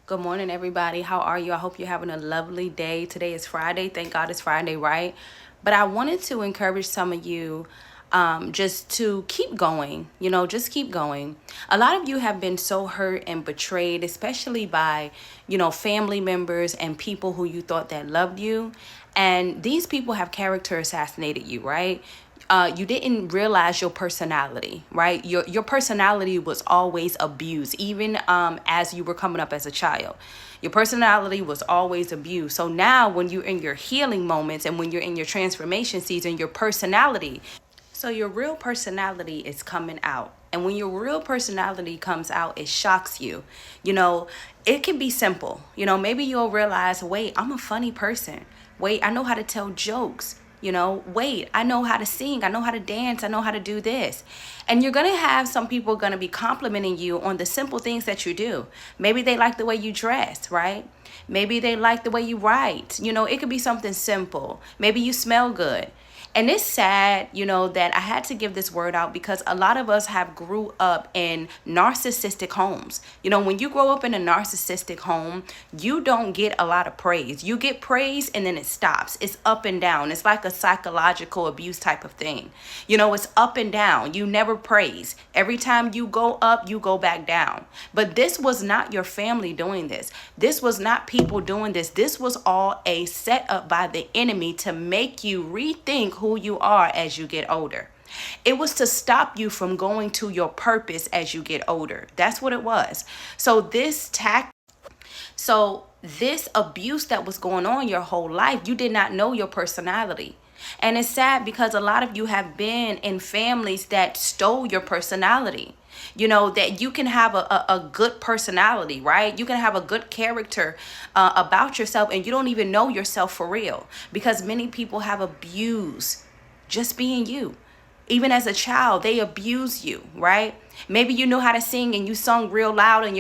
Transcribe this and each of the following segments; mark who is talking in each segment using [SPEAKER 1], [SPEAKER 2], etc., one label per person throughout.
[SPEAKER 1] Good morning, everybody. How are you? I hope you're having a lovely day. Today is Friday. Thank God it's Friday, right? But I wanted to encourage some of you just to keep going, just keep going. A lot of you have been so hurt and betrayed, especially by, family members and people who you thought that loved you. And these people have character assassinated you, right? You didn't realize your personality, right? Your personality was always abused, even as you were coming up as a child. Your personality was always abused. So now, when you're in your healing moments and when you're in your transformation season, your real personality is coming out. And when your real personality comes out, it shocks you. You know, it can be simple. Maybe you'll realize, wait, I'm a funny person. Wait, I know how to tell jokes. Wait, I know how to sing. I know how to dance. I know how to do this. And you're going to have some people going to be complimenting you on the simple things that you do. Maybe they like the way you dress, right? Maybe they like the way you write. It could be something simple. Maybe you smell good. And it's sad, that I had to give this word out because a lot of us have grew up in narcissistic homes. When you grow up in a narcissistic home, you don't get a lot of praise. You get praise and then it stops. It's up and down. It's like a psychological abuse type of thing. It's up and down. You never praise. Every time you go up, you go back down. But this was not your family doing this. This was not people doing this. This was all a setup by the enemy to make you rethink who you are as you get older. It was to stop you from going to your purpose as you get older. That's what it was. So this abuse that was going on your whole life, you did not know your personality. And it's sad because a lot of you have been in families that stole your personality. That you can have a good personality, right? You can have a good character about yourself and you don't even know yourself for real, because many people have abused just being you. Even as a child, they abuse you, right? Maybe you knew how to sing and you sung real loud and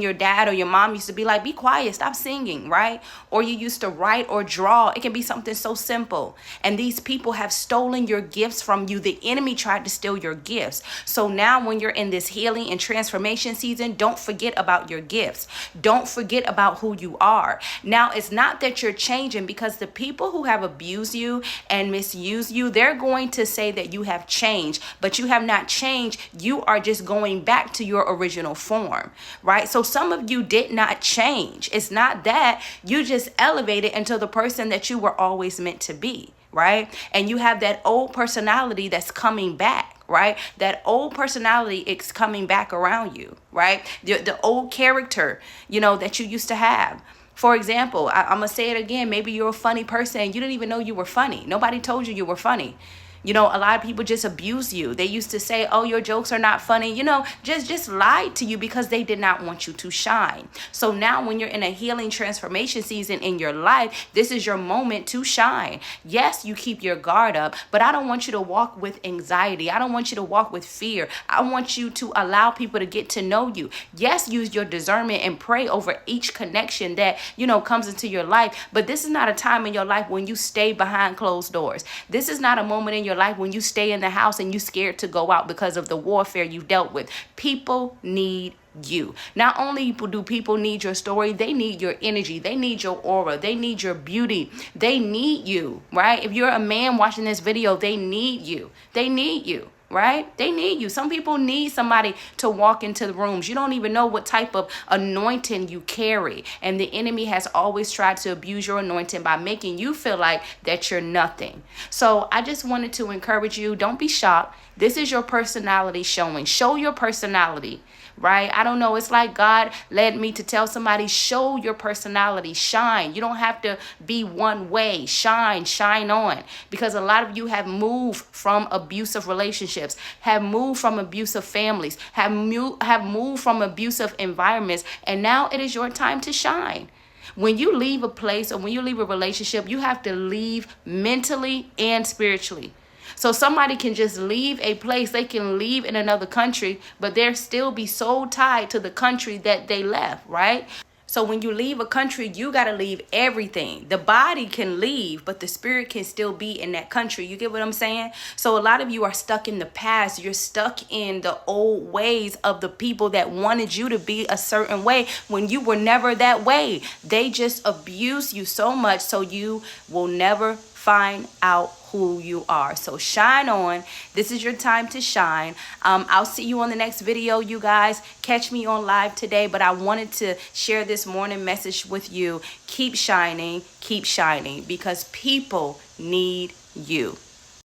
[SPEAKER 1] your dad or your mom used to be like, be quiet, stop singing, right? Or you used to write or draw. It can be something so simple. And these people have stolen your gifts from you. The enemy tried to steal your gifts. So now when you're in this healing and transformation season, don't forget about your gifts. Don't forget about who you are. Now, it's not that you're changing, because the people who have abused you and misused you, they're going to say that you have changed, but you have not changed. You are just going back to your original form, right? So some of you did not change. It's not that. You just elevated into the person that you were always meant to be, right? And you have that old personality that's coming back, right? That old personality is coming back around you, right? The old character, that you used to have. For example, I'm going to say it again. Maybe you're a funny person and you didn't even know you were funny. Nobody told you were funny. A lot of people just abuse you. They used to say, oh, your jokes are not funny. Just lied to you because they did not want you to shine. So now when you're in a healing transformation season in your life, this is your moment to shine. Yes, you keep your guard up, but I don't want you to walk with anxiety. I don't want you to walk with fear. I want you to allow people to get to know you. Yes, use your discernment and pray over each connection that, comes into your life. But this is not a time in your life when you stay behind closed doors. This is not a moment in your life when you stay in the house and you scared to go out because of the warfare you dealt with. People need you. Not only do people need your story, they need your energy, they need your aura, they need your beauty, they need you, right? If you're a man watching this video, they need you. They need you. Right? They need you. Some people need somebody to walk into the rooms. You don't even know what type of anointing you carry. And the enemy has always tried to abuse your anointing by making you feel like that you're nothing. So I just wanted to encourage you. Don't be shocked. This is your personality showing. Show your personality. Right? I don't know. It's like God led me to tell somebody, show your personality, shine. You don't have to be one way. Shine on. Because a lot of you have moved from abusive relationships, have moved from abusive families, have moved from abusive environments. And now it is your time to shine. When you leave a place or when you leave a relationship, you have to leave mentally and spiritually. So somebody can just leave a place, they can leave in another country, but they'll still be so tied to the country that they left, right? So when you leave a country, you got to leave everything. The body can leave, but the spirit can still be in that country. You get what I'm saying? So a lot of you are stuck in the past. You're stuck in the old ways of the people that wanted you to be a certain way when you were never that way. They just abuse you so much so you will never find out who you are. So shine on. This is your time to shine. I'll see you on the next video, you guys. Catch me on live today, but I wanted to share this morning message with you. Keep shining, because people need you.